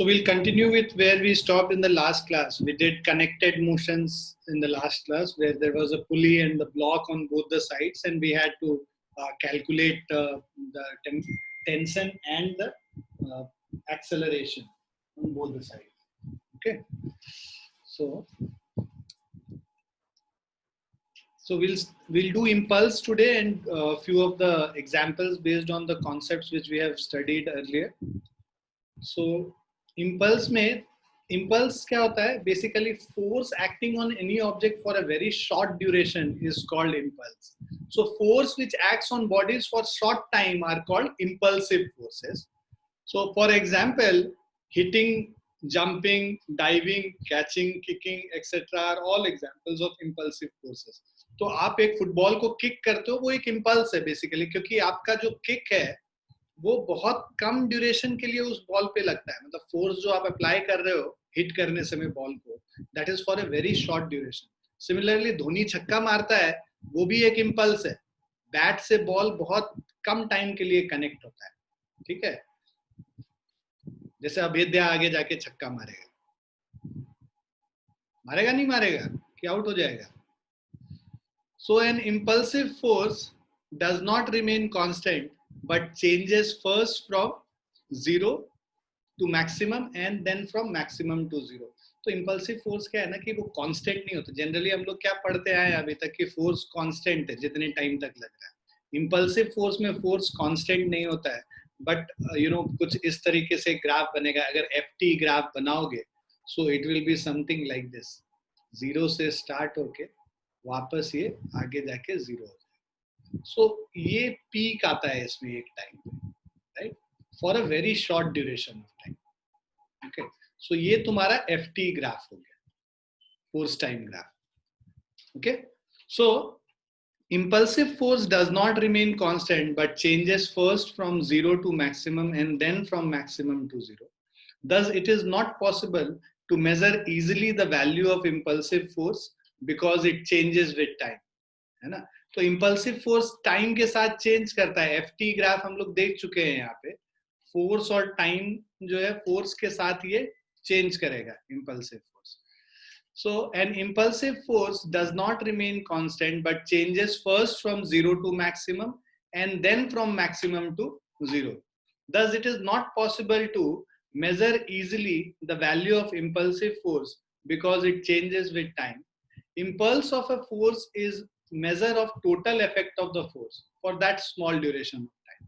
So we'll continue with where we stopped in the last class. We did connected motions in the last class where there was a pulley and the block on both the sides, and we had to calculate the tension and the acceleration on both the sides. Okay. So we'll do impulse today and a few of the examples based on the concepts which we have studied earlier. So impulse क्या होता है? Basically force acting on any object for a very short duration is called impulse. So force which acts on bodies for short time are called impulsive forces. So for example, hitting, jumping, diving, catching, kicking, etc. are all examples of impulsive forces. तो आप एक football को kick करते हो, वो एक impulse है basically, क्योंकि आपका जो किक है वो बहुत कम ड्यूरेशन के लिए उस बॉल पे लगता है. मतलब फोर्स जो आप अप्लाई कर रहे हो हिट करने समय बॉल को, that is for a very short duration. Similarly Dhoni छक्का मारता है, वो भी एक इम्पल्स है. बैट से बॉल बहुत कम टाइम के लिए कनेक्ट होता है. ठीक है, जैसे अभेद्या आगे जाके छक्का मारेगा नहीं मारेगा कि आउट हो जाएगा. So an impulsive force does not remain constant but changes first from 0 to maximum and then from maximum to 0. तो impulsive force क्या है ना कि वो constant नहीं होता. Generally हम लोग क्या पढ़ते आए अभी तक कि force constant है जितने टाइम तक लग रहा है. Impulsive force में force constant नहीं होता है, but कुछ इस तरीके से ग्राफ बनेगा. अगर FT ग्राफ बनाओगे so it will be something like this. 0 से स्टार्ट होके वापस ये आगे जाके 0 हो जाए. सो ये पीक आता है इसमें एक टाइम पे, right, for a very short duration of time. Okay, so ये तुम्हारा FT ग्राफ हो गया, force time graph. Okay, so impulsive force does not remain constant but changes first from 0 to maximum and then from maximum to 0. Thus it is not possible to measure easily the value of impulsive force because it changes with time, है ना. तो impulsive force time के साथ change करता है. FT graph हम लोग देख चुके हैं यहाँ पे. force और time जो है force के साथ ये change करेगा impulsive force. So an impulsive force does not remain constant but changes first from 0 to maximum and then from maximum to 0. Thus it is not possible to measure easily the value of impulsive force because it changes with time. Impulse of a force is measure of total effect of the force for that small duration of time.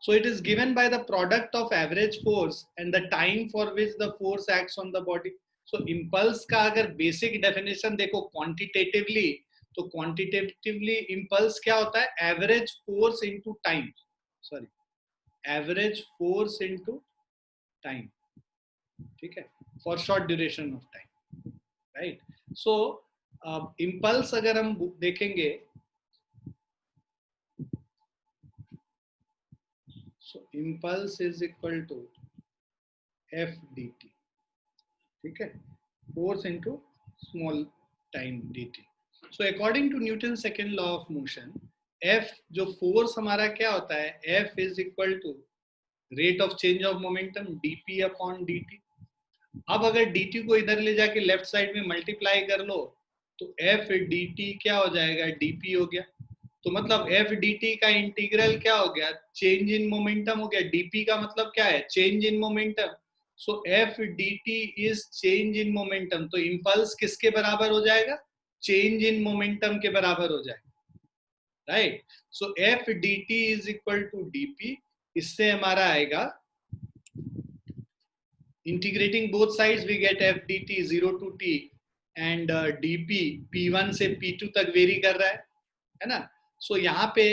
So it is given by the product of average force and the time for which the force acts on the body. So impulse का अगर basic definition देखो quantitatively, तो quantitatively impulse क्या होता है? Average force into time. Sorry, average force into time. ठीक है, for short duration of time, right? So impulse अगर हम देखेंगे, so impulse is equal to F dt. ठीक है, force into small time dt. So according to Newton's second law of motion, F जो force हमारा क्या होता है? F is equal to rate of change of momentum dp upon dt. अब अगर dt को इधर ले जाके लेफ्ट साइड में मल्टीप्लाई कर लो तो F dt क्या हो जाएगा? dp हो गया. तो मतलब F dt का इंटीग्रल क्या हो गया? चेंज इन मोमेंटम हो गया. dp का मतलब क्या है? Change in momentum. So F dt is change in momentum. तो इंपल्स किसके बराबर हो जाएगा? चेंज इन मोमेंटम के बराबर हो जाएगा, right. So F dt is equal to dp. इससे हमारा आएगा integrating both sides we get F dt 0 to t and dp p1 से p2 तक वेरी कर रहा है ना. सो यहाँ पे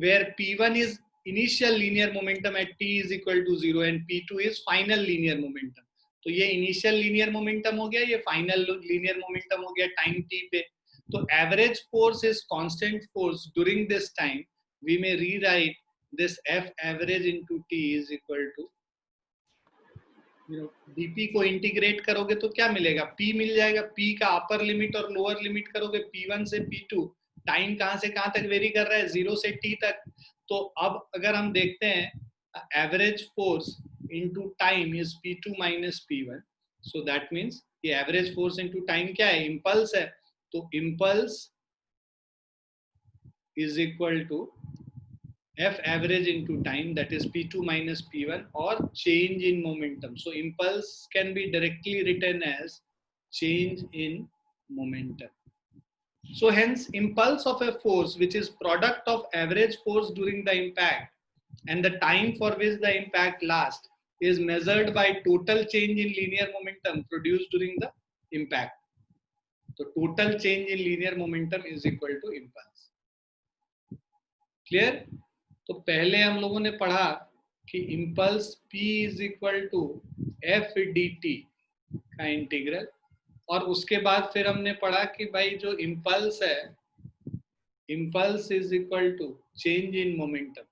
where p1 is initial linear momentum at t is equal to 0 and p2 is final linear momentum. तो ये initial linear momentum हो गया, ये final linear momentum हो गया time t पे. तो average force is constant force during this time. We may rewrite this F average into t is equal to dp को इंटीग्रेट करोगे तो क्या मिलेगा? p मिल जाएगा. p का अपर लिमिट और लोअर लिमिट करोगे p1 से p2. टाइम कहां से कहां तक वेरी कर रहा है? 0 से t तक. तो अब अगर हम देखते हैं average force into time is P2 minus P1. So that means the average force into time क्या है? Impulse है. तो impulse is equal to F average into time, that is P2 minus P1, or change in momentum. So impulse can be directly written as change in momentum. So hence impulse of a force which is product of average force during the impact and the time for which the impact lasts is measured by total change in linear momentum produced during the impact. So total change in linear momentum is equal to impulse. Clear? तो पहले हम लोगों ने पढ़ा कि impulse P is equal to F D T का integral, और उसके बाद फिर हमने पढ़ा कि भाई जो इम्पल्स है, impulse is equal to change in momentum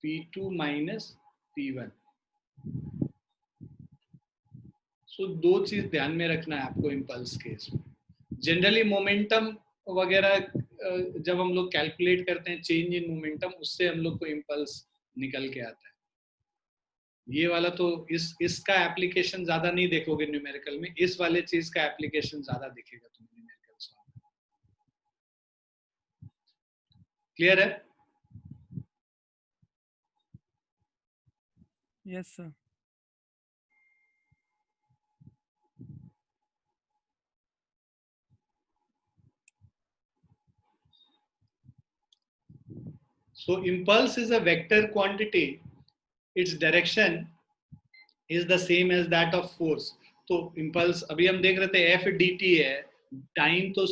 P2 minus P1. So दो चीज ध्यान में रखना है आपको इम्पल्स केस में. जनरली मोमेंटम वगैरह जब हम लोग कैलकुलेट करते हैं चेंज इन मोमेंटम, उससे हम लोग को इम्पल्स निकल के आता है. ये वाला तो इसका एप्लीकेशन ज्यादा नहीं देखोगे न्यूमेरिकल में, इस वाले चीज का एप्लीकेशन ज्यादा दिखेगा तुम्हें न्यूमेरिकल में. क्लियर है? Yes sir. So impulse is a vector quantity. Its direction is the same as that of force. तो impulse अभी हम देख रहे थे एफ डी टी है, टाइम तो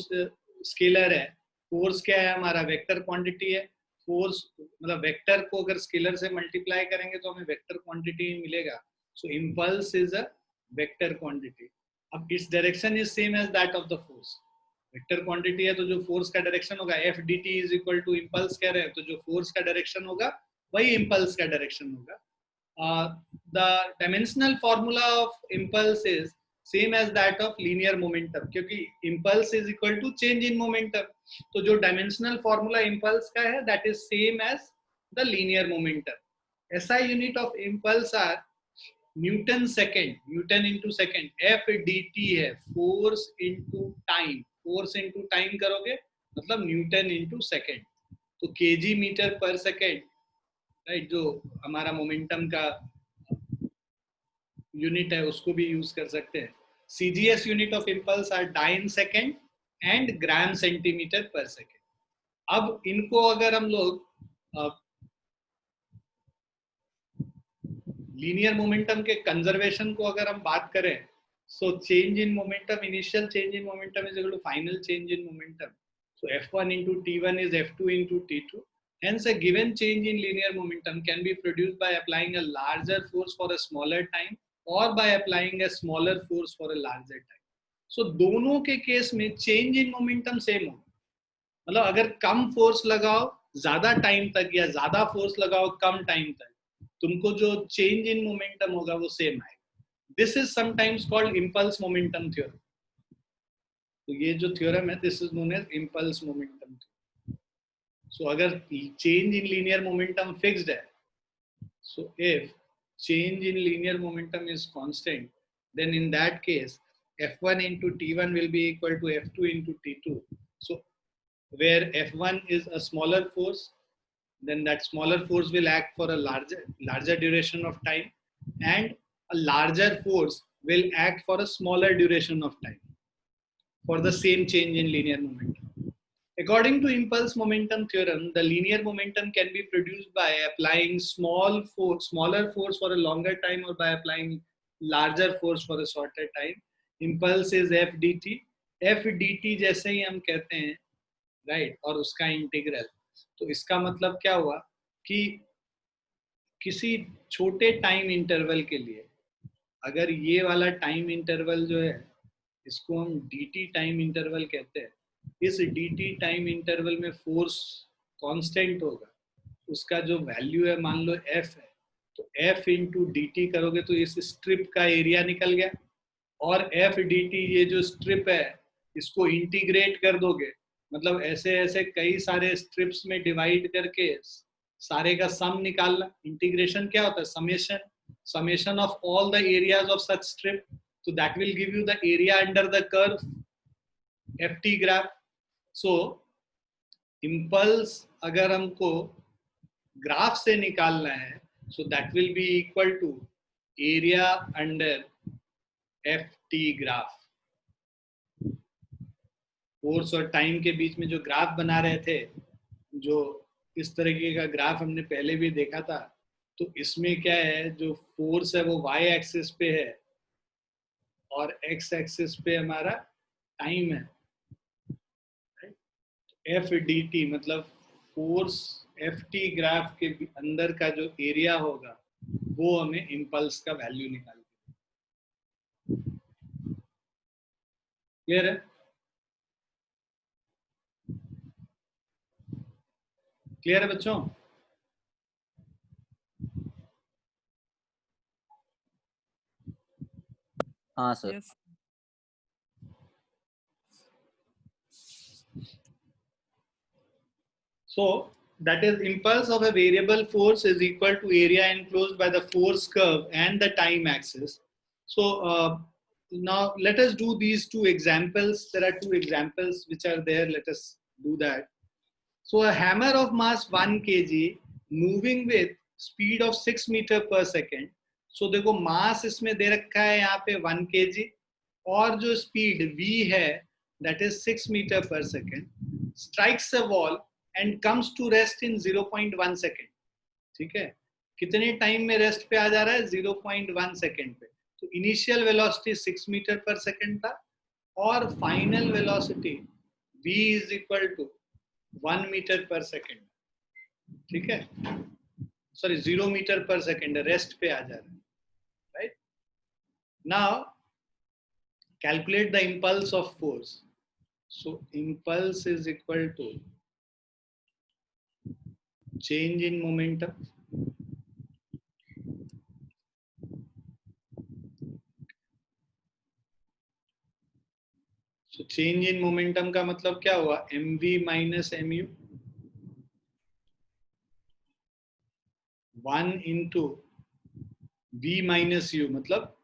स्केलर है, फोर्स क्या है हमारा? वेक्टर क्वांटिटी है. फोर्स मतलब वेक्टर को अगर स्केलर से मल्टीप्लाई करेंगे तो हमें वेक्टर क्वांटिटी मिलेगा. सो impulse is a vector quantity. अब its direction is same as that of the force. Vector quantity है तो जो फोर्स का डायरेक्शन होगा F D T is equal to impulse कह रहे हैं, तो जो फोर्स का डायरेक्शन होगा वही इम्पल्स का डायरेक्शन होगा. The dimensional formula of impulse is same as that of linear momentum, क्योंकि impulse is equal to change in momentum. तो जो dimensional formula impulse का है that is same as the linear momentum. SI unit of impulse are Newton second, Newton into second. F dt है force into time, force into time करोगे मतलब Newton into second. तो kg metre पर second, right, जो हमारा momentum का unit है उसको भी यूज कर सकते हैं. CGS unit of impulse are dyne second and gram centimetre पर सेकेंड. अब इनको अगर हम लोग लीनियर मोमेंटम के कंजर्वेशन को अगर हम बात करें, so change in momentum, initial change in momentum is equal to final change in momentum. So F1 into T1 is F2 into T2. Hence, a given change in linear momentum can be produced by applying a larger force for a smaller time or by applying a smaller force for a larger time. So दोनों के case में change in momentum same हो. मतलब अगर कम force लगाओ ज्यादा time तक या ज्यादा फोर्स लगाओ कम टाइम तक, तुमको जो चेंज इन मोमेंटम होगा वो सेम आएगा. This is sometimes called impulse momentum theorem. तो ये जो थ्योरम है this is known as impulse momentum. So अगर change in linear momentum fixed है, so if change in linear momentum is constant, then in that case F1 into T1 will be equal to F2 into T2. So where F1 is a smaller force, then that smaller force will act for a larger duration of time, and a larger force will act for a smaller duration of time for the same change in linear momentum. According to impulse momentum theorem, the linear momentum can be produced by applying smaller force for a longer time or by applying larger force for a shorter time. Impulse is F dt. F dt जैसे ही हम कहते हैं, right, और उसका integral, तो इसका मतलब क्या हुआ कि किसी छोटे टाइम इंटरवल के लिए अगर ये वाला टाइम इंटरवल जो है इसको हम dt टाइम इंटरवल कहते हैं, इस dt टाइम इंटरवल में फोर्स कांस्टेंट होगा, उसका जो वैल्यू है मान लो f है, तो f इंटू dt करोगे तो इस स्ट्रिप का एरिया निकल गया, और f dt ये जो स्ट्रिप है इसको इंटीग्रेट कर दोगे, मतलब ऐसे ऐसे कई सारे स्ट्रिप्स में डिवाइड करके सारे का सम निकालना. इंटीग्रेशन क्या होता है? Summation. summation of all the areas of such strip. So that will give you the area under the curve ft graph. So impulse अगर हमको ग्राफ से निकालना है, so that will be equal to area under ft graph. Force और time के बीच में जो graph बना रहे थे, जो इस तरीके का ग्राफ हमने पहले भी देखा था, तो इसमें क्या है, जो फोर्स है वो y एक्सिस पे है और x एक्सिस पे हमारा टाइम है. एफ डी टी मतलब फोर्स एफ टी ग्राफ के अंदर का जो एरिया होगा वो हमें इम्पल्स का वैल्यू निकाल. क्लियर है? क्लियर है बच्चों? हाँ sir. Yes. So that is impulse of a variable force is equal to area enclosed by the force curve and the time axis. So now let us do these two examples. There are two examples which are there. Let us do that. So a hammer of mass 1 kg moving with speed of 6 meter per second. So देखो mass इसमें दे रखा है यहाँ पे 1 kg और जो speed v है that is 6 meter per second, strikes a wall and comes to rest in 0.1 second. ठीक है, कितने टाइम में रेस्ट पे आ जा रहा है? 0.1 सेकेंड पे. तो इनिशियल वेलोसिटी 6 मीटर पर सेकेंड था और final velocity v is equal to 1 metre पर सेकेंड. ठीक है, सॉरी 0 मीटर पर सेकेंड, रेस्ट पे आ जा रहा है. Right, now calculate the impulse of force. So impulse is equal to change in momentum so change in momentum का मतलब क्या हुआ? mv minus mu 1 into v minus u मतलब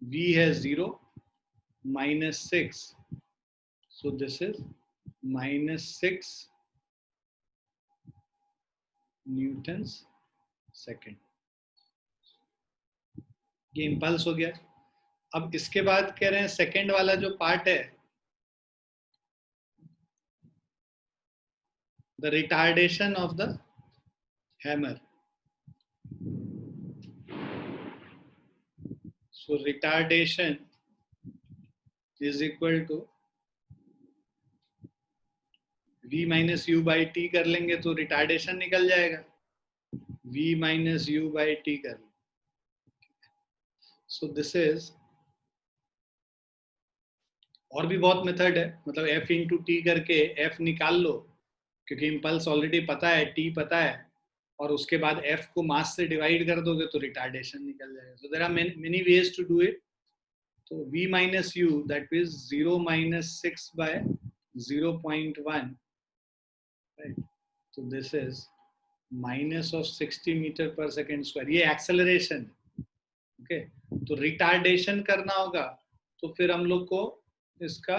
v है 0 minus 6, so this is minus 6 Newton's second. ये impulse हो गया. अब इसके बाद कह रहे हैं सेकेंड वाला जो पार्ट है, the retardation of the hammer. So retardation is equal to v minus u by T कर लेंगे तो रिटार्डेशन निकल जाएगा. v minus u by T कर लेंगे. सो दिस इज, और भी बहुत मेथड है, मतलब f इंटू टी करके f निकाल लो क्योंकि इम्पल्स ऑलरेडी पता है, t पता है, और उसके बाद f को मास से डिवाइड कर दोगे तो रिटार्डेशन निकल जाएगा. So there are many ways to do it. तो v minus u that is 0 minus 6 by 0.1. Right. So this is minus of 60 meter per second square. ये एक्सेलरेशन. ओके, तो रिटार्डेशन करना होगा तो फिर हम लोग को इसका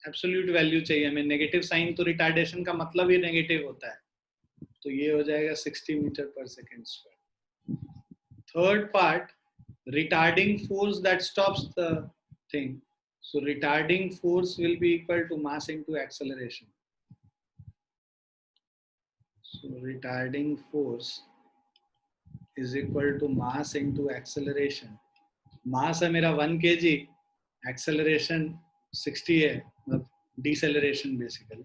एब्सोल्यूट वैल्यू चाहिए. हमें नेगेटिव साइन, तो रिटार्डेशन का मतलब ही नेगेटिव होता है, तो ये हो जाएगा 60 मीटर पर second square. Third part, retarding force that stops the thing. So retarding force will be equal to mass into acceleration. So retarding force is equal to mass into acceleration. Mass है मेरा 1 kg, acceleration 60 है, मतलब deceleration basically.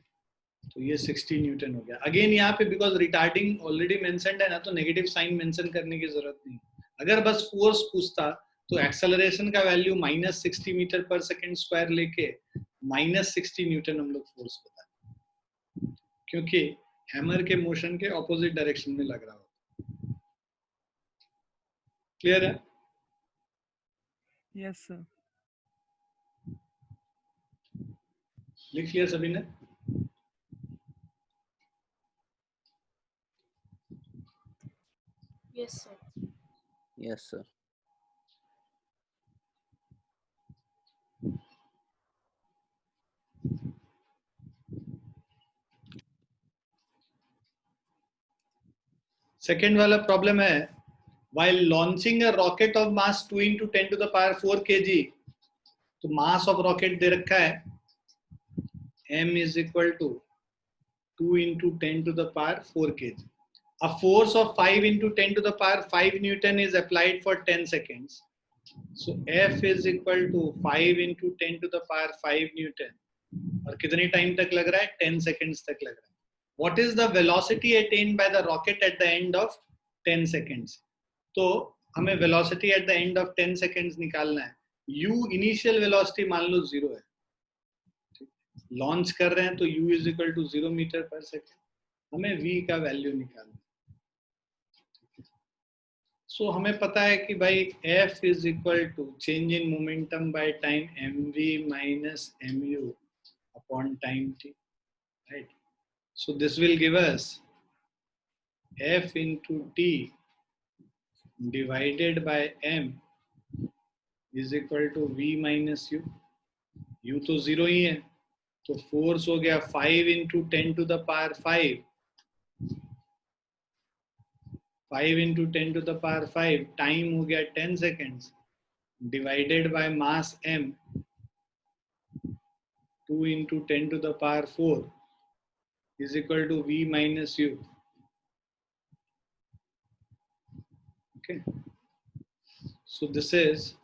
तो ये 60 Newton हो गया. Again यहाँ पे बिकॉज रिटार्डिंग ऑलरेडी मेंशन्ड है ना, तो नेगेटिव साइन मेंशन करने की जरूरत नहीं. अगर बस फोर्स पूछता तो एक्सेलरेशन का वैल्यू माइनस 60 मीटर पर सेकेंड स्क्वायर लेके माइनस 60 न्यूटन हम लोग फोर्स बता, क्योंकि हैमर के मोशन के ऑपोजिट डायरेक्शन में लग रहा होता. क्लियर है? Yes, sir. लिख लिया सभी ने? Yes, sir. Yes, sir. Second वाला प्रॉब्लम है, while launching a rocket of mass 2 into 10 to the power 4 kg, तो मास ऑफ रॉकेट दे रखा है m is equal to 2 into 10 to the power 4 kg. A force of 5 into 10 to the power 5 Newton is applied for 10 seconds. So F is equal to 5 into 10 to the power 5 Newton. और कितनी time तक लग रहा है? 10 seconds तक लग रहा है. What is the velocity attained by the rocket at the end of 10 seconds? तो हमें velocity at the end of 10 seconds निकालना है. U initial velocity मान लो 0 है. लॉन्च कर रहे हैं तो u is equal to 0 metre पर सेकेंड. हमें v का वैल्यू निकालना. सो हमें पता है कि भाई f is equal to change in momentum by time mv minus mu upon time t, right. So this will give us f into t divided by m is equal to v minus u. u तो 0 ही है, तो force हो गया 5 into 10 to the power 5. 5 into 10 to the power 5, time हो गया 10 seconds, divided by mass m, 2 into 10 to the power 4 is equal to v minus u. Okay, so this is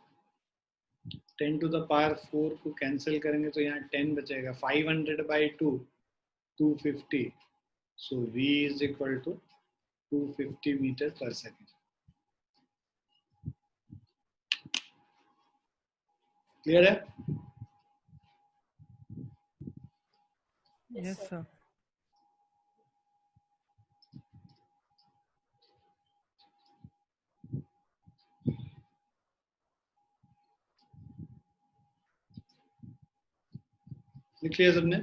10 to the power 4 को cancel करेंगे तो यहाँ 10 बचेगा. 500 by 2, 250. So v is equal to 250 meter per second. Clear है? Yes, sir. लिख लिया सबने?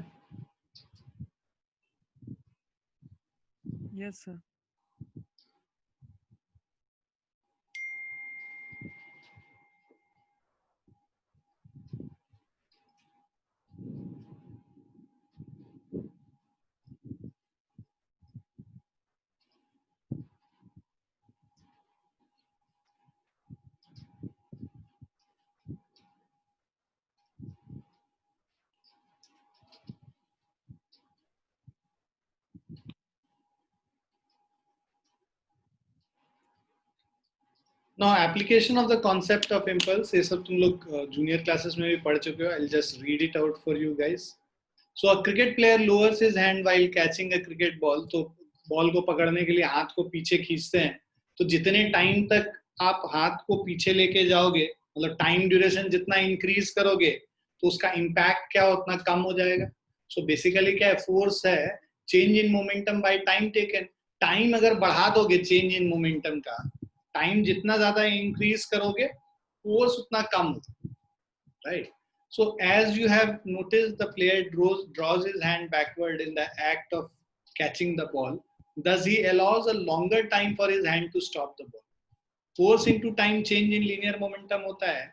Yes, sir. Now application of the concept of impulse, ये सब तुम लोग junior classes में भी पढ़ चुके हो. I'll just read it out for you guys. So a cricket player lowers his hand while catching a cricket ball. तो बॉल को पकड़ने के लिए हाथ को पीछे खींचते हैं. तो जितने टाइम तक आप हाथ को पीछे लेके जाओगे, मतलब टाइम ड्यूरेशन जितना इंक्रीज करोगे तो उसका इम्पैक्ट क्या उतना कम हो जाएगा. सो बेसिकली क्या है, फोर्स है change in momentum by time taken. Time अगर बढ़ा दोगे चेंज इन मोमेंटम का, टाइम जितना ज्यादा इंक्रीज करोगे फोर्स उतना कम होगा, right. So as you have noticed, the player draws his hand backward in the act of catching the ball. Thus he allows a longer time for his hand to stop the ball. Force into time change in linear momentum होता है,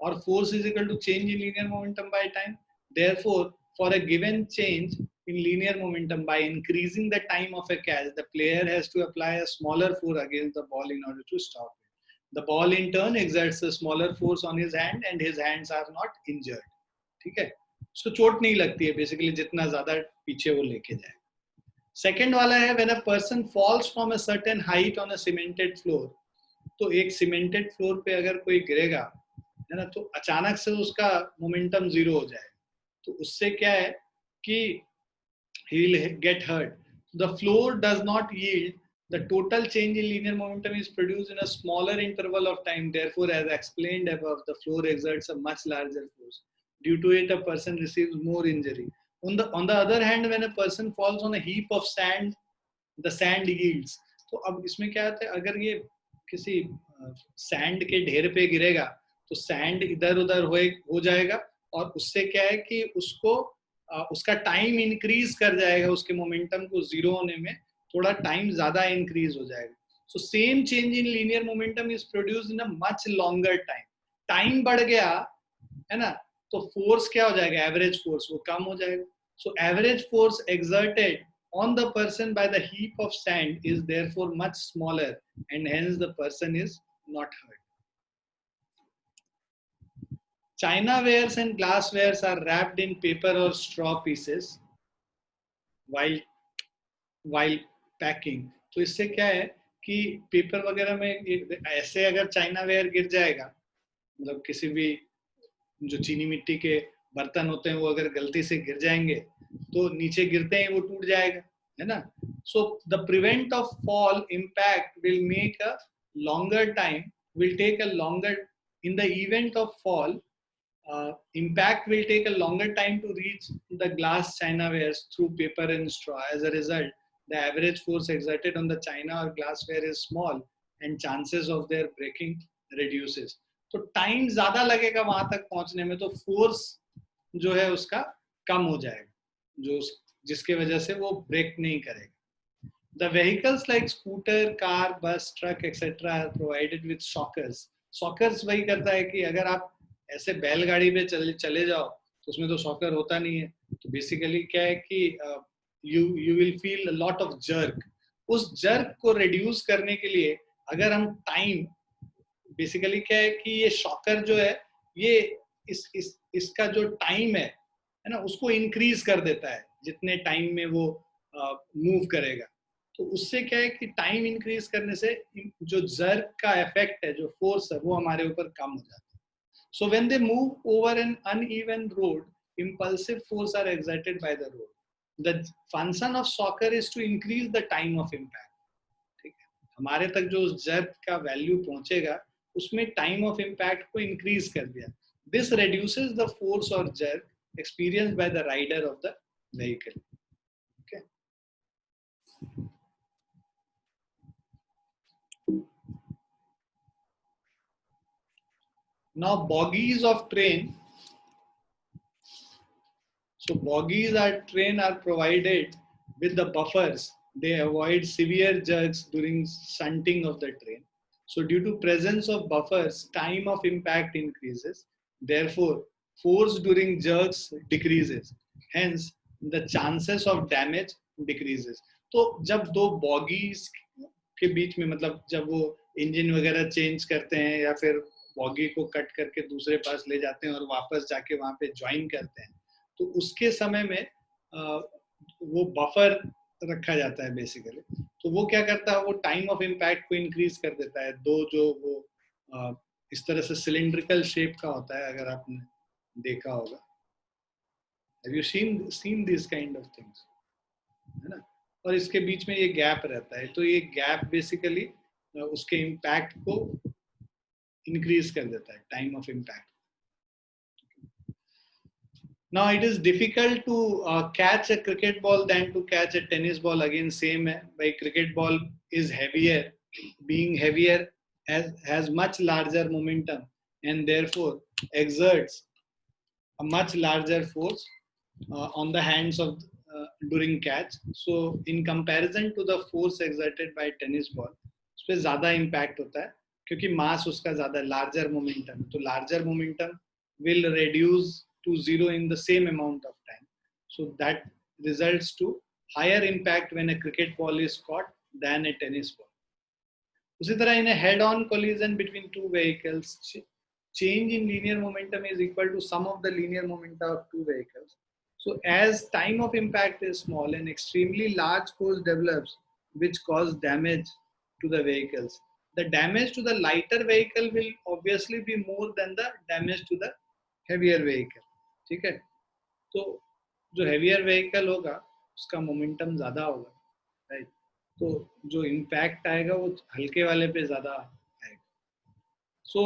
और force is equal to change in linear momentum by time. Therefore, for a given change in linear momentum, by increasing the time of a catch, the player has to apply a smaller force against the ball in order to stop it. The ball in turn exerts a smaller force on his hand and his hands are not injured. ठीक है, उसको चोट नहीं लगती है basically जितना ज्यादा पीछे वो लेके जाए. सेकेंड वाला है when a person falls from a certain height on a cemented floor. तो एक सीमेंटेड फ्लोर पे अगर कोई गिरेगा है ना, तो अचानक से उसका मोमेंटम जीरो हो जाए, तो उससे क्या है कि he will get hurt. The floor does not yield. The total change in linear momentum is produced in a smaller interval of time. Therefore, as explained above, the floor exerts a much larger force. Due to it, a person receives more injury. On the other hand, when a person falls on a heap of sand, the sand yields. तो अब इसमें क्या होता है, अगर ये किसी sand के ढेर पे गिरेगा तो सैंड इधर उधर हो जाएगा, और उससे क्या है कि उसको उसका टाइम इंक्रीज कर जाएगा, उसके मोमेंटम को जीरो होने में थोड़ा टाइम ज्यादा इंक्रीज हो जाएगा. So same change in linear momentum is produced in a much longer time. Time बढ़ गया है ना, तो फोर्स क्या हो जाएगा, एवरेज फोर्स वो कम हो जाएगा. So average force exerted on the person by the heap of sand is therefore much smaller and hence the person is not hurt. Chinawares and glasswares are wrapped in paper or straw pieces while packing. तो इससे क्या है कि paper वगैरह में ऐसे अगर चाइनावेयर गिर जाएगा, मतलब किसी भी जो चीनी मिट्टी के बर्तन होते हैं वो अगर गलती से गिर जाएंगे तो नीचे गिरते ही वो टूट जाएगा, है ना. So the prevent of fall impact will make a longer time, will take a longer in the event of fall. Impact will take a longer time to reach the glass chinawares through paper and straw. As a result, the average force exerted on the china or glassware is small and chances of their breaking reduces. तो time ज्यादा लगेगा वहां तक पहुंचने में, तो force जो है उसका कम हो जाएगा, जो जिसके वजह से वो ब्रेक नहीं करेगा. The vehicles like scooter, car, bus, truck, etc. are provided with shockers. Shockers वही करता है कि अगर आप ऐसे बैलगाड़ी पे चले जाओ तो उसमें तो शॉकर होता नहीं है, तो बेसिकली क्या है कि you will feel a lot of jerk. उस जर्क को रिड्यूस करने के लिए अगर हम टाइम, बेसिकली क्या है कि ये शॉकर जो है ये इसका जो टाइम है ना, उसको इंक्रीज कर देता है जितने टाइम में वो मूव करेगा. तो उससे क्या है कि टाइम इंक्रीज करने से जो जर्क का इफेक्ट है, जो फोर्स है, वो हमारे ऊपर कम हो जाता है. So when they move over an uneven road, impulsive force are exerted by the road. The function of shocker is to increase the time of impact. ठीक है, हमारे तक जो उस जर्क का वैल्यू पहुंचेगा उसमें टाइम ऑफ इम्पैक्ट को इंक्रीज कर दिया. This reduces the force or jerk experienced by the rider of the vehicle. Okay. Now bogies of train. So bogies are train are provided with the buffers. They avoid severe jerks during shunting of the train. So due to presence of buffers, time of impact increases. Therefore, force during jerks decreases. Hence, the chances of damage decreases. तो जब दो बॉगीज के बीच में, मतलब जब वो engine वगैरह change करते हैं या फिर बॉगी को कट करके दूसरे पास ले जाते हैं और वापस जाके वहां पे ज्वाइन करते हैं, तो उसके समय में वो बफर रखा जाता है बेसिकली. तो वो क्या करता है, वो टाइम ऑफ इम्पैक्ट को इंक्रीज कर देता है. दो जो वो इस तरह से सिलिंड्रिकल शेप का होता है, अगर आपने देखा होगा. Have you seen this kind of things, है ना. और इसके बीच में ये गैप रहता है, तो ये गैप बेसिकली उसके इम्पैक्ट को इंक्रीज कर देता है, time of impact. Now it is difficult to catch a cricket ball than to catch a tennis ball. Again, same है भाई. Cricket ball is heavier, being heavier has much larger momentum and therefore exerts a much larger force on the hands of during catch. So in comparison to the force exerted by tennis ball, उस पे ज़्यादा impact होता है क्योंकि mass उसका ज़्यादा, larger momentum. तो larger momentum will reduce to zero in the same amount of time. So that results to higher impact when a cricket ball is caught than a tennis ball. उसी तरह in a head-on collision between two vehicles, change in linear momentum is equal to sum of the linear momenta of two vehicles. So as time of impact is small, an extremely large force develops which cause damage to the vehicles. The damage to the lighter vehicle will obviously be more than the damage to the heavier vehicle. ठीक है, तो जो heavier vehicle होगा उसका momentum ज्यादा होगा, right. तो जो इम्पैक्ट आएगा वो हल्के वाले पे ज्यादा आएगा. So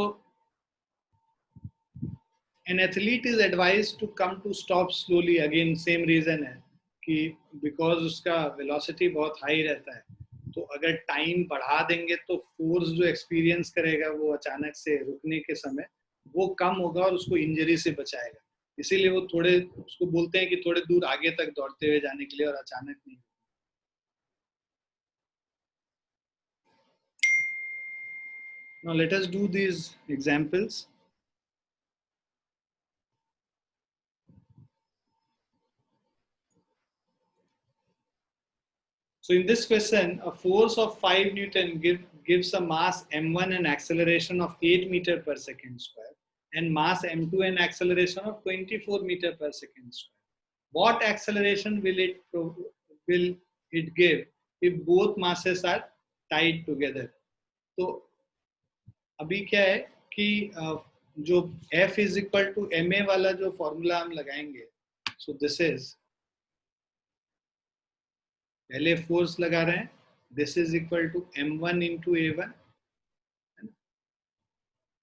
an athlete is advised to come to stop slowly. Again same reason है कि बिकॉज उसका वेलोसिटी बहुत हाई रहता है, तो अगर टाइम बढ़ा देंगे तो फोर्स जो एक्सपीरियंस करेगा वो अचानक से रुकने के समय वो कम होगा और उसको इंजरी से बचाएगा. इसीलिए वो थोड़े उसको बोलते हैं कि थोड़े दूर आगे तक दौड़ते हुए जाने के लिए और अचानक नहीं. Now let us do these examples. So in this question, a force of 5 Newton gives a mass m1 and acceleration of 8 meter per second square, and mass m2 and acceleration of 24 meter per second square. What acceleration will it give if both masses are tied together? तो अभी क्या है कि जो F is equal to ma वाला जो formula हम लगाएंगे, so this is, पहले फोर्स लगा रहे हैं, this is equal to m1 into a1,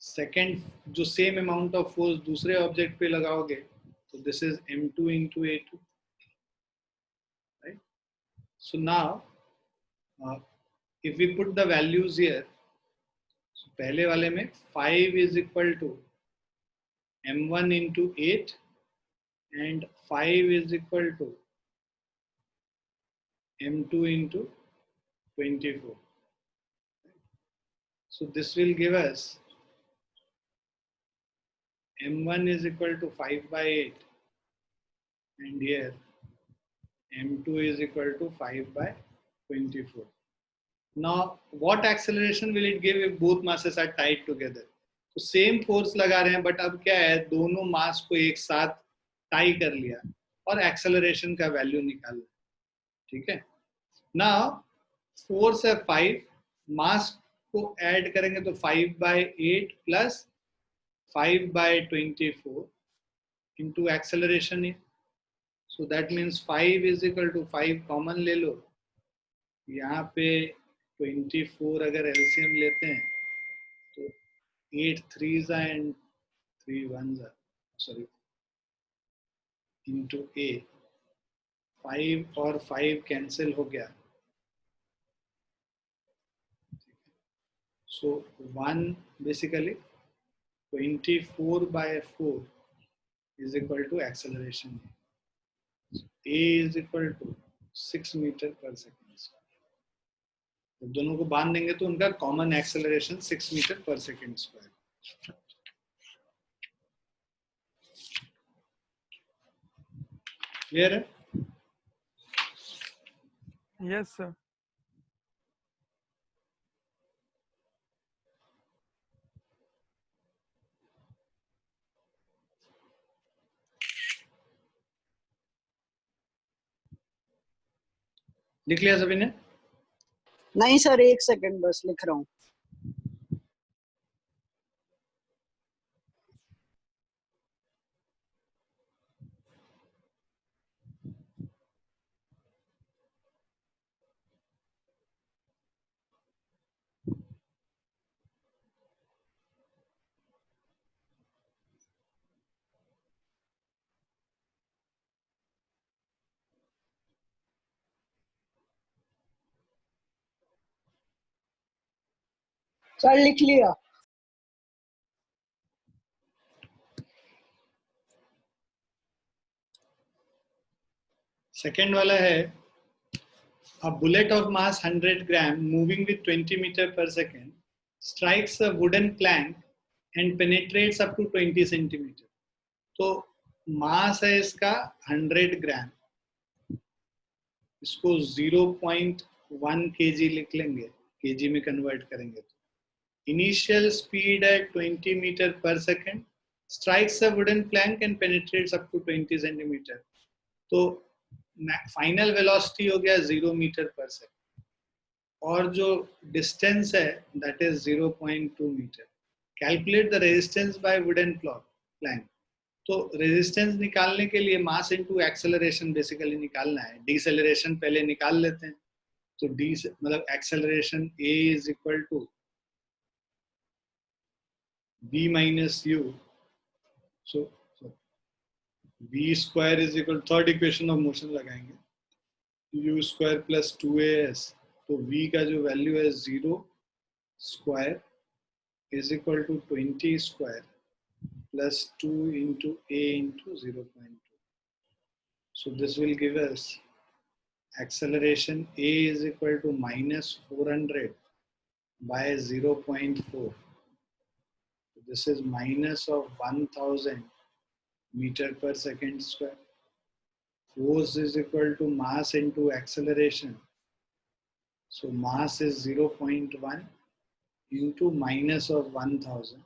second जो सेम अमाउंट ऑफ फोर्स दूसरे ऑब्जेक्ट पे लगाओगे तो this is m2 into a2, right? So now if we put the values here, पहले वाले में 5 is equal to m1 into 8 and 5 is equal to m2 into 24. So this will give us m1 is equal to 5 by 8 and here m2 is equal to 5 by 24. Now what acceleration will it give if both masses are tied together? तो same force लगा रहे हैं, but अब क्या है, दोनों मास को एक साथ टाई कर लिया और एक्सेलरेशन का वैल्यू निकाला, ठीक है? नाउ फोर्स है 5, मास को ऐड करेंगे तो 5 by 8 plus 5 by 24 into acceleration है, so that means 5 is equal to 5 common ले लो, यहाँ पे 24 अगर एलसीएम लेते हैं तो 8 3s and 3 1s, sorry, into a, 5 और 5 कैंसिल हो गया, so 1 basically 24 by 4 is equal to acceleration. A is equal to 6 meter per second. जब दोनों को बांध देंगे तो उनका कॉमन एक्सेलरेशन 6 मीटर पर सेकेंड स्क्वायर. क्लियर है? Yes sir. लिख लिया सभी ने? नहीं सर, एक सेकंड बस लिख रहा हूँ. सर लिख लिया. सेकेंड वाला है, a bullet of mass 100 gram moving with 20 meter per second strikes a wooden plank and penetrates up to 20 centimeter. तो मास है इसका 100 ग्राम, इसको 0.1 kg लिख लेंगे, kg में कन्वर्ट करेंगे तो इनिशियल स्पीड है 20 मीटर पर second, strikes a wooden plank and penetrates up to 20 centimetre, तो फाइनल वेलोसिटी हो गया 0 मीटर पर सेकेंड और जो डिस्टेंस है that is 0.2 metre. Calculate the resistance by wooden plank. तो रेजिस्टेंस निकालने के लिए मास इनटू एक्सेलरेशन बेसिकली निकालना है. डिसेलरेशन पहले निकाल लेते हैं, तो डी मतलब acceleration a is equal to b minus u, so v square is equal to third equation of motion लगाएंगे, u square plus 2as, तो v का जो वैल्यू है 0 square is equal to 20 square plus 2 into a into 0.2. So this will give us acceleration a is equal to minus 400 by 0.4. this is minus of 1000 meter per second square. Force is equal to mass into acceleration. So mass is 0.1 into minus of 1000.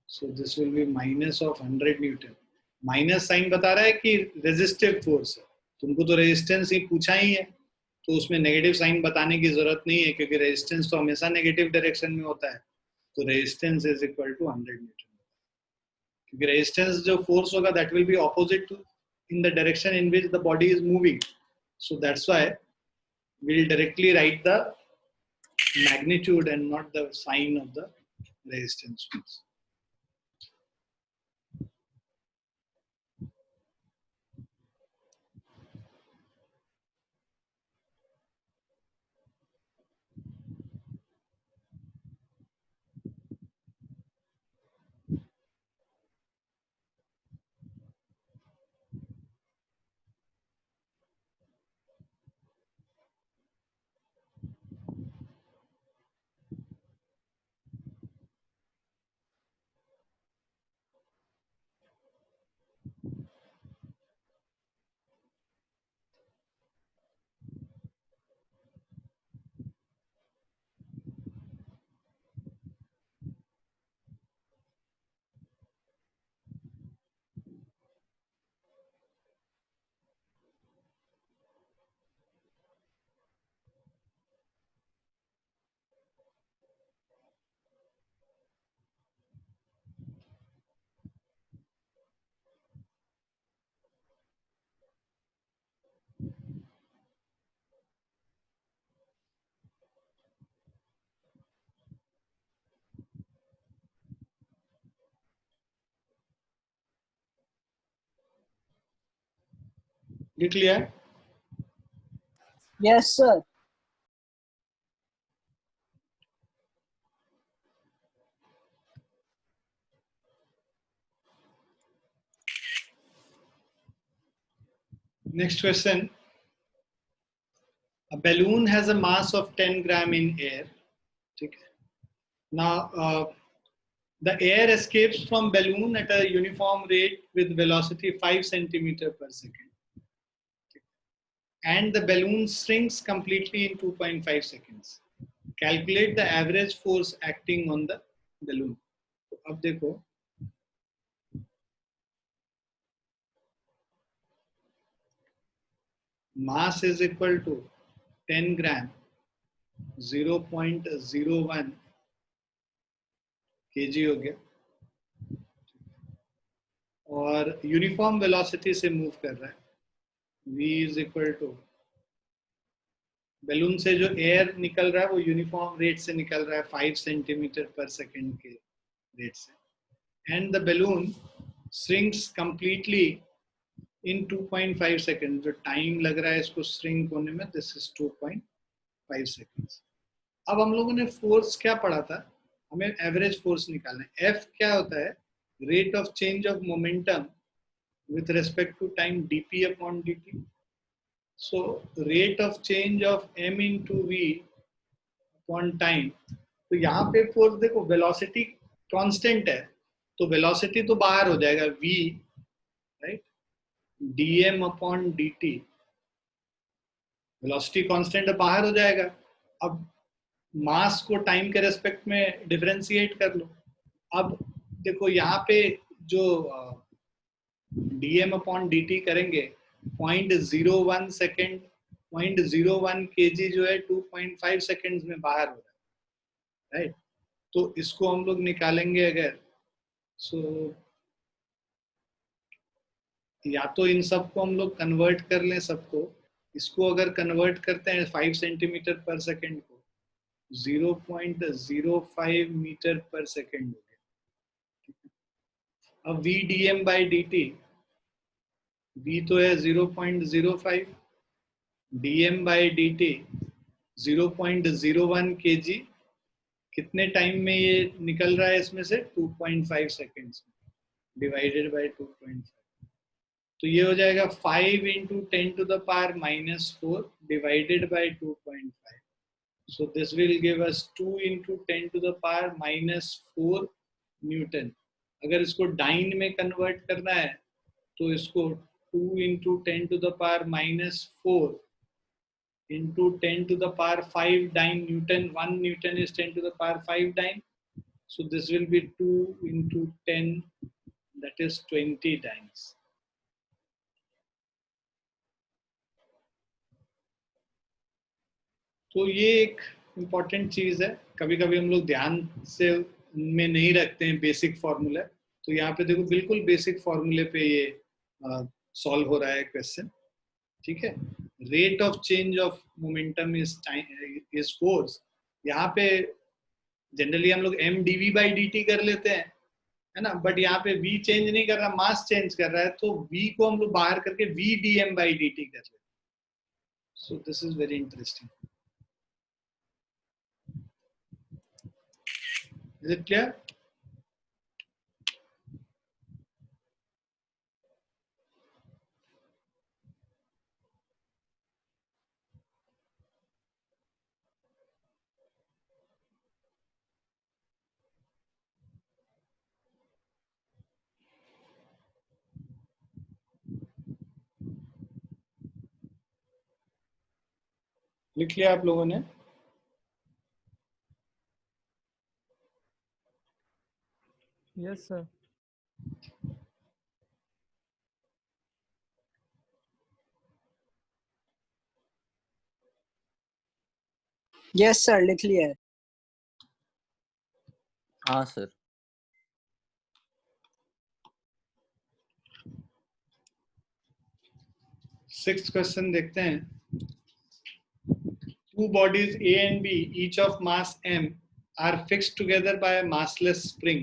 So this will be minus of 100 Newton. Minus sign बता रहा है कि resistive force है. तुमको तो resistance ही पूछा ही है, तो उसमें नेगेटिव साइन बताने की जरूरत नहीं है, क्योंकि रेजिस्टेंस तो हमेशा नेगेटिव डायरेक्शन में होता है. तो resistance is equal to 100 newton, क्योंकि रेजिस्टेंस जो फोर्स होगा that will be opposite to in the direction in which the body is moving. So that's why we'll directly write the magnitude and not the sign of the resistance. You clear? Yes, sir. Next question. A balloon has a mass of 10 gram in air. Now, the air escapes from balloon at a uniform rate with velocity 5 centimeter per second. And the balloon shrinks completely in 2.5 seconds. Calculate the average force acting on the balloon. तो अब देखो, mass is equal to 10 gram, 0.01 kg हो गया, और uniform velocity से move कर रहा है. v is equal to, balloon से जो एयर निकल रहा है वो यूनिफॉर्म रेट से निकल रहा है 5 सेंटीमीटर पर सेकेंड के रेट से, and the balloon shrinks completely in 2.5 second. जो टाइम लग रहा है इसको श्रिंक होने में, दिस इज 2.5 सेकेंड्स. अब हम लोगों ने फोर्स क्या पढ़ा था, हमें एवरेज फोर्स निकालना है. F क्या होता है, rate of change of momentum with respect to time, dp upon dt. So rate of change of m into v upon time. तो यहाँ पे फोर्स देखो, वेलोसिटी कांस्टेंट है तो वेलोसिटी तो बाहर हो जाएगा, v right, dm upon dt. Velocity constant बाहर हो जाएगा. अब मास को टाइम के रेस्पेक्ट में डिफरेंशिएट कर लो. अब देखो यहाँ पे जो dm अपॉन dt करेंगे, 0.01 सेकेंड, 0.01 kg जो है 2.5 सेकेंड्स में बाहर हो रहा है, राइट. तो इसको हम लोग निकालेंगे अगर, सो या तो इन सबको हम लोग कन्वर्ट कर लें सबको. इसको अगर कन्वर्ट करते हैं 5 सेंटीमीटर पर सेकेंड को, 0.05 मीटर पर सेकेंड हो गया. अब v dm by dt, v तो है 0.05, dm by dt 0.01 kg. कितने टाइम में ये निकल रहा है इसमें से, 2.5 सेकेंड्स में, डिवाइडेड बाय 2.5. तो ये हो जाएगा 5 into 10 to the power minus 4 divided by 2.5. So this will give us 2 into 10 to the power minus 4 Newton अगर इसको डाइन में कन्वर्ट करना है तो इसको 2 into 10 to the power minus 4 into 10 to the power 5 dyne Newton. 1 Newton is 10 to the power 5 dyne. So this will be 2 into 10, that is 20 dynes. तो ये एक इम्पॉर्टेंट चीज है, कभी कभी हम लोग ध्यान से में नहीं रखते हैं बेसिक फॉर्मूला। तो यहाँ पे देखो बिल्कुल बेसिक फॉर्मूले पे ये सॉल्व हो रहा है क्वेश्चन, ठीक है। Rate of change of momentum is force. यहाँ पे जनरली हम लोग M DV by D T कर लेते हैं, है ना, बट यहाँ पे v चेंज नहीं कर रहा, मास चेंज कर रहा है, तो v को हम लोग बाहर करके v D M by D T कर लेते हैं। So this is very interesting. Is it clear? लिख लिया आप लोगों ने? Yes sir. यस सर, लिख लिया है। हाँ सर। सिक्स्थ क्वेश्चन देखते हैं। Two bodies A and B, each of mass m, are fixed together by a massless spring.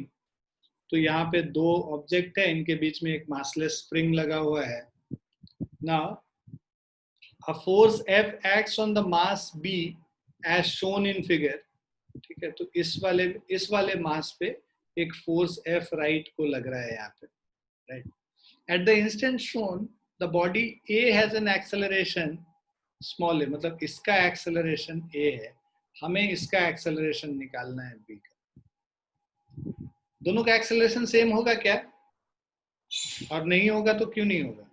तो यहाँ पे दो ऑब्जेक्ट है, इनके बीच में एक मासलेस स्प्रिंग लगा हुआ है। Now, a force F acts on the mass B as shown in figure. ठीक है, तो इस वाले मास पे एक फोर्स F राइट को लग रहा है यहाँ पे, right. At the instant shown, the body A has an acceleration small A, मतलब इसका एक्सेलरेशन ए है, हमें इसका एक्सेलरेशन निकालना है बी का। दोनों का एक्सेलरेशन सेम होगा क्या? और नहीं होगा तो क्यों नहीं होगा?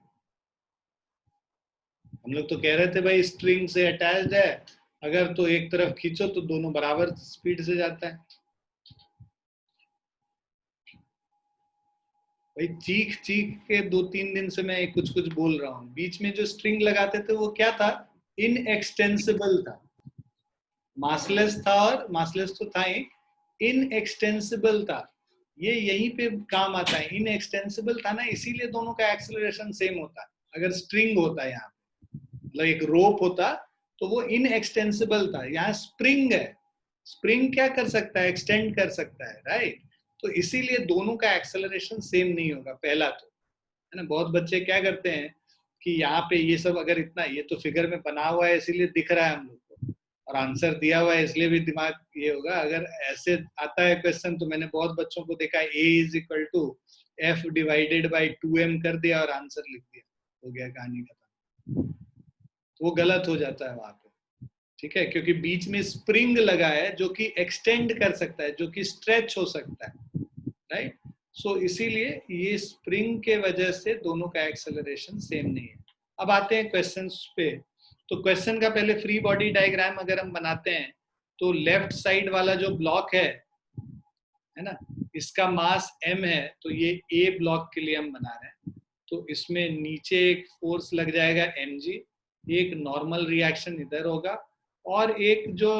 हम लोग तो कह रहे थे भाई स्ट्रिंग से अटैच्ड है, अगर तो एक तरफ खींचो तो दोनों बराबर स्पीड से जाता है। भाई चीख चीख के 2-3 दिन से मैं कुछ कुछ बोल रहा हूँ। बीच में जो स्ट्रिंग लगाते थे वो क्या था? इनएक्सटेंसिबल था। मासलेस था, और मासलेस तो था ही, इनएक्सटेंसिबल था। ये यहीं पे काम आता है, इनएक्सटेंसिबल था ना, इसीलिए दोनों का एक्सेलरेशन सेम होता है। अगर स्ट्रिंग होता है यहाँ पे, मतलब एक रोप होता, तो वो इनएक्सटेंसिबल था। यहाँ स्प्रिंग है, स्प्रिंग क्या कर सकता है? एक्सटेंड कर सकता है, राइट। तो इसीलिए दोनों का एक्सेलरेशन सेम नहीं होगा, पहला तो, है ना। बहुत बच्चे क्या करते हैं कि यहाँ पे ये सब अगर इतना, ये तो फिगर में बना हुआ है इसीलिए दिख रहा है हम लोग को, और आंसर दिया हुआ है इसलिए भी दिमाग ये होगा। अगर ऐसे आता है क्वेश्चन तो मैंने बहुत बच्चों को देखा, a is equal to f divided by 2m कर दिया और आंसर लिख दिया, हो गया कहानी खत्म। तो वो गलत हो जाता है वहां पे, ठीक है, क्योंकि बीच में स्प्रिंग लगा है जो कि एक्सटेंड कर सकता है, जो कि स्ट्रेच हो सकता है, राइट। सो इसीलिए ये स्प्रिंग के वजह से दोनों का एक्सेलरेशन सेम नहीं है। अब आते हैं क्वेश्चंस पे। तो क्वेश्चन का पहले फ्री बॉडी डायग्राम अगर हम बनाते हैं तो लेफ्ट साइड वाला जो ब्लॉक है ना, इसका मास m है, तो ये a ब्लॉक के लिए हम बना रहे हैं। तो इसमें नीचे एक फोर्स लग जाएगा mg, एक नॉर्मल रिएक्शन इधर होगा, और एक जो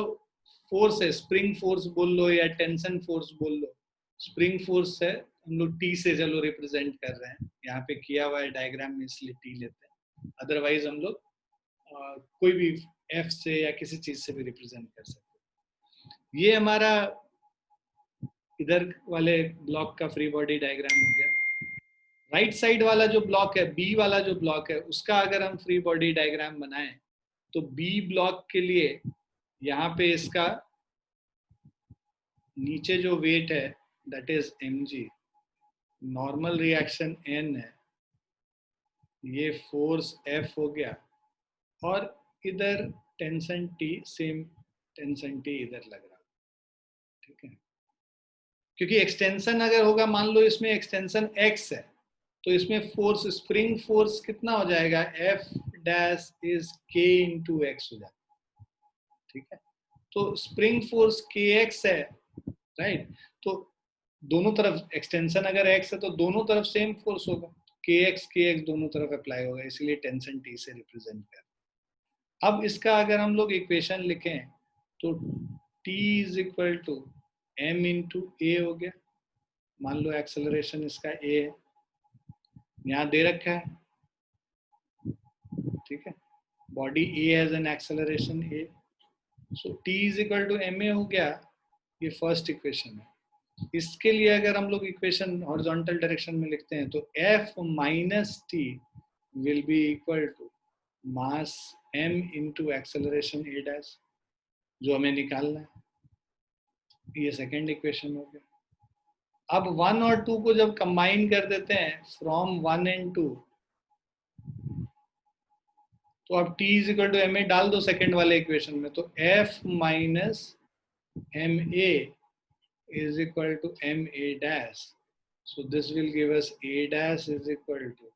फोर्स है, स्प्रिंग फोर्स बोल लो या टेंशन फोर्स बोल लो, स्प्रिंग फोर्स है, हम लोग टी से चलो रिप्रेजेंट कर रहे हैं, यहाँ पे किया हुआ है डायग्राम में इसलिए टी लेते हैं, अदरवाइज हम लोग कोई भी एफ से या किसी चीज से भी रिप्रेजेंट कर सकते हैं। ये हमारा इधर वाले ब्लॉक का फ्री बॉडी डायग्राम हो गया। राइट साइड वाला जो ब्लॉक है, बी वाला जो ब्लॉक है, उसका अगर हम फ्री बॉडी डायग्राम बनाएं तो बी ब्लॉक के लिए यहाँ पे इसका नीचे जो वेट है that is mg, normal reaction n है, ये फोर्स F हो गया, और इधर tension T, same tension T इधर लग रहा, ठीक है। क्योंकि एक्सटेंशन अगर होगा, मान लो इसमें एक्सटेंशन x है, तो इसमें फोर्स, स्प्रिंग फोर्स कितना हो जाएगा, F dash is k into x हो जाएगा, ठीक है। तो स्प्रिंग फोर्स kx है, राइट। तो दोनों तरफ एक्सटेंशन अगर x है तो दोनों तरफ सेम फोर्स होगा, kx दोनों तरफ अप्लाई होगा, इसलिए टेंशन T से रिप्रेजेंट कर। अब इसका अगर हम लोग इक्वेशन लिखें तो T is equal to m into A हो गया। मान लो एक्सेलरेशन इसका a है, यहाँ दे रखा है, ठीक है। Body a has an acceleration a, so T is equal to ma हो गया। ये फर्स्ट इक्वेशन है। इसके लिए अगर हम लोग इक्वेशन हॉरिजॉन्टल डायरेक्शन में लिखते हैं तो F minus T will be equal to mass m into acceleration a dash, जो हमें निकालना है। ये सेकेंड इक्वेशन हो गया। अब 1 और 2 को जब कंबाइन कर देते हैं फ्रॉम 1 एंड 2, तो अब T is equal to M A डाल दो सेकेंड वाले इक्वेशन में, तो F minus M A is equal to ma dash. So this will give us a dash is equal to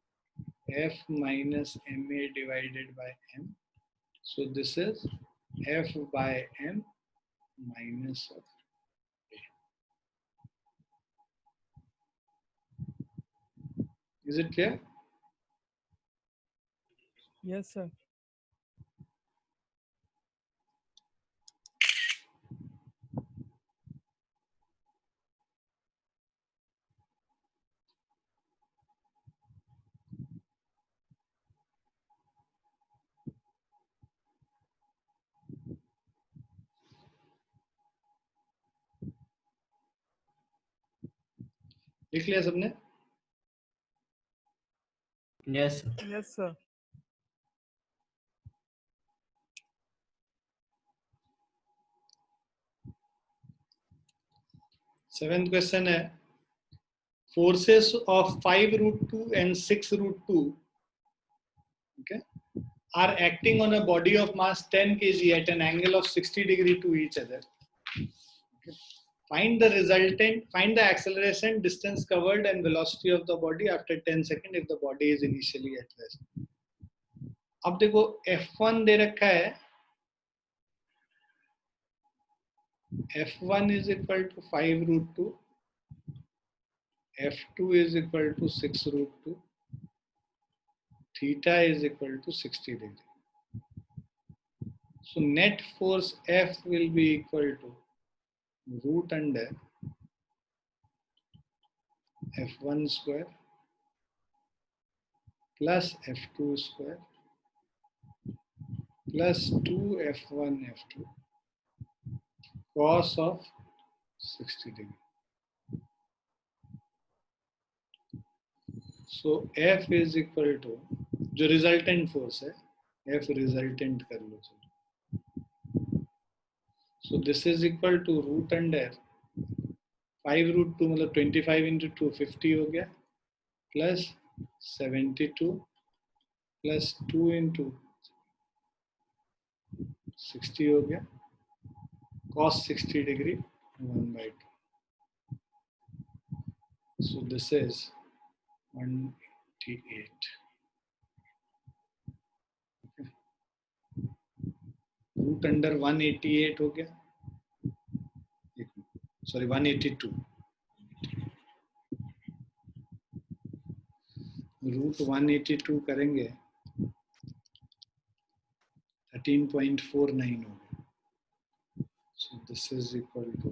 F minus ma divided by m. So this is F by m minus of a. Is it clear? Yes, sir. लिख लिया सबने? Yes, sir. Yes, sir. Seventh question है, forces of 5 root 2 and 6 root 2, okay, are acting on a body of mass 10 kg at an angle of 60 degree to each other. Okay. Find the acceleration, distance covered and velocity of the body after 10 seconds if the body is initially at rest. अब देखो F1 दे रखा है, F1 is equal to 5 root 2, F2 is equal to 6 root 2, theta is equal to 60 degree. So net force F will be equal to root under F1 square plus F2 square plus 2 F1 F2 cos of 60 degree. So F is equal to, जो resultant force है, F resultant कर लो चलो. So this is equal to root under 5 root 2 मतलब 25 into 2 50 हो गया, plus 72 plus 2 into 60 हो गया, cos 60 degree 1 by 2. So this is 188. Okay. Root under 188 हो गया, sorry 182. रूट 182 करेंगे 13.49 हो गया. So this is equal to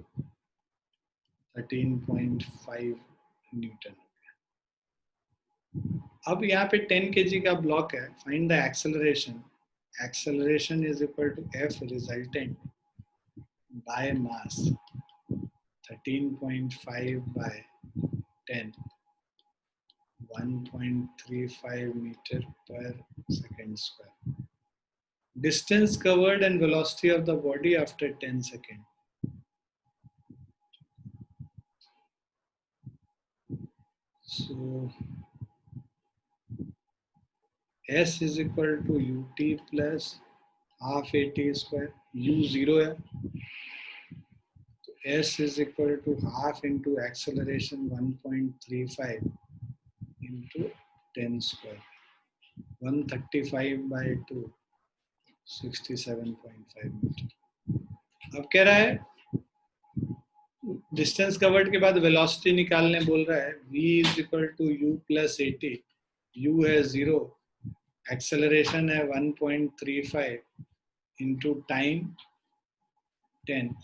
13.5 newton. अब यहाँ पे 10 kg का ब्लॉक है, find the acceleration. Acceleration is equal to F resultant by mass 13.5 by 10, 1.35 meter per second square. Distance covered and velocity of the body after 10 seconds. So S is equal to ut plus half at square. U 0 है, तो S is equal to half into acceleration 1.35 into 10 square. 135 by 2, 67.5 metre. अब कह रहा है distance covered के बाद velocity निकालने बोल रहा है. v is equal to u plus 80. u है 0, एक्सेलरेशन है 1.35 into time 10.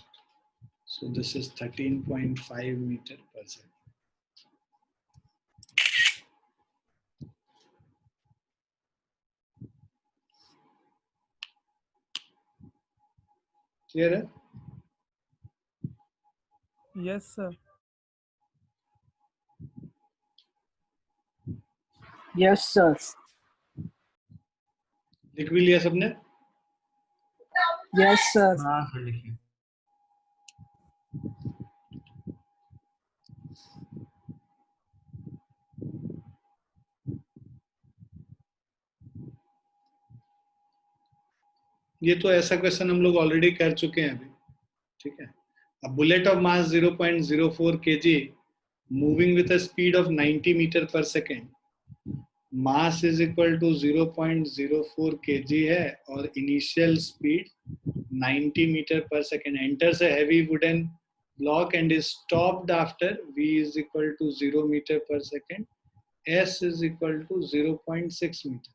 So this is 13.5 meter per second. Clear है? Yes, sir. Yes, sir. लिख भी लिया सबने? Yes, sir. हाँ सर लिखिए. ये तो ऐसा क्वेश्चन हम लोग ऑलरेडी कर चुके हैं अभी. ठीक है. A bullet of mass 0.04 kg moving with a speed of 90 meter per second. Mass is equal to 0.04 kg है और initial speed 90 meter per second. Enters a heavy wooden block and is stopped after v is equal to 0 meter per second. S is equal to 0.6 meter.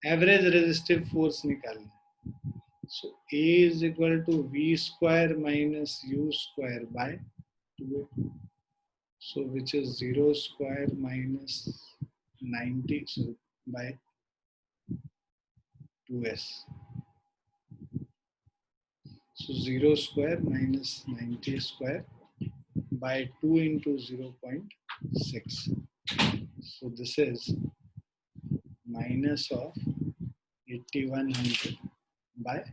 Average resistive force निकालना. So A is equal to V square minus U square by 2. So which is 0 square minus 90 so by 2S. So 0 square minus 90 square by 2 into 0.6. So this is minus of 8100 by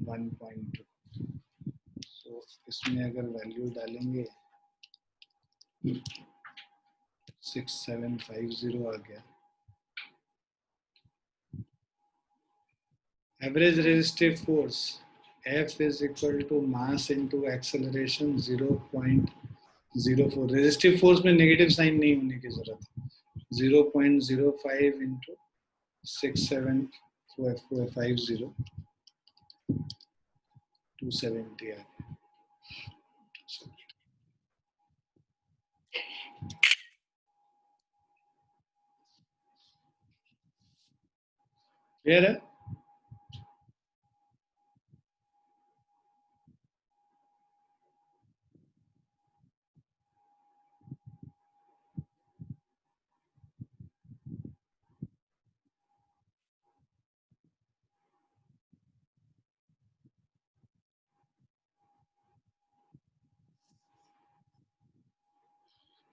1.2. So इसमें अगर value डालेंगे 6750 आ गया. Average resistive force F is equal to mass into acceleration 0.04. Resistive force में negative sign नहीं होने की जरूरत है. 0.05 into 6750 270 आ गया. क्लियर है?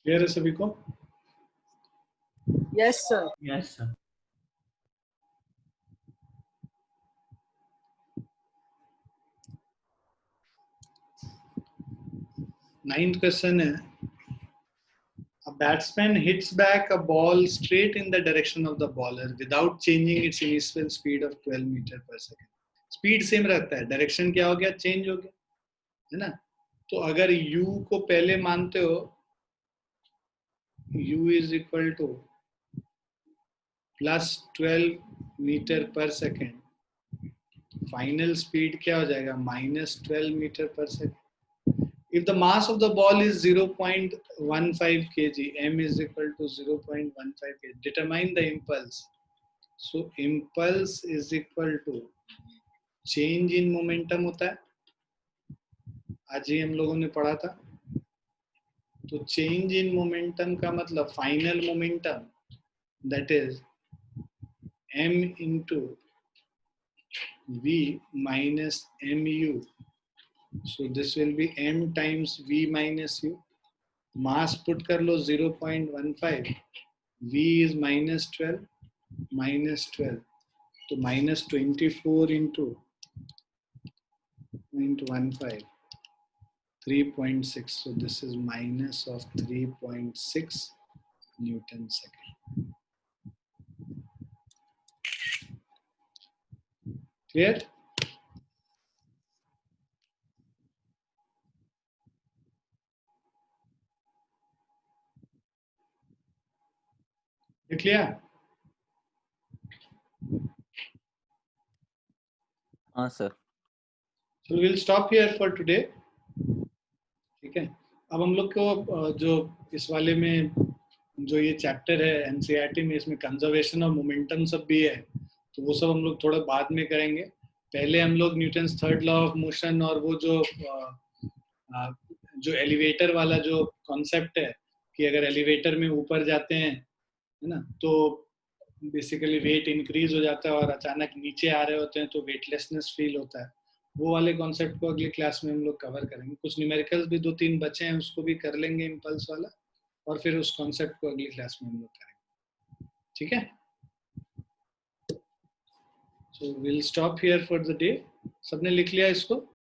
क्लियर है सभी को? Yes, sir. Yes sir. Ninth question है. A batsman hits back a ball straight in the direction of the bowler without changing its initial speed of 12 meter per second. Speed same रहता है, direction क्या हो गया? Change हो गया, है ना? तो अगर u को पहले मानते हो u is equal to plus 12 meter per second, final speed क्या हो जाएगा? minus 12 meter per second. If the mass of the ball is 0.15 kg, m is equal to 0.15 kg. Determine the impulse. So impulse is equal to change in momentum होता है. आज ही हम लोगों ने पढ़ा था. तो change in momentum का मतलब final momentum, that is m into v minus mu. So this will be m times v minus u. Mass put कर लो 0.15. V is minus 12. तो minus 24 into 0.15. 3.6. So this is minus of 3.6 Newton second. Clear? लिख लिया? हाँ sir. So we'll stop here for today. ठीक है, अब हम लोग को जो इस वाले में जो ये चैप्टर है एनसीईआरटी में, इसमें कंजर्वेशन और मोमेंटम सब भी है, तो वो सब हम लोग थोड़ा बाद में करेंगे। पहले हम लोग Newton's third law of motion और वो जो एलिवेटर वाला जो कॉन्सेप्ट है कि अगर एलिवेटर में ऊपर जाते हैं, है ना, तो बेसिकली वेट इंक्रीज हो जाता है और अचानक नीचे आ रहे होते हैं तो वेटलेसनेस फील होता है, वो वाले कॉन्सेप्ट को अगली क्लास में हम लोग कवर करेंगे। कुछ न्यूमेरिकल्स भी 2-3 बचे हैं, उसको भी कर लेंगे इम्पल्स वाला, और फिर उस कॉन्सेप्ट को अगली क्लास में हम लोग करेंगे। ठीक है, so will stop here for the day. सबने लिख लिया इसको?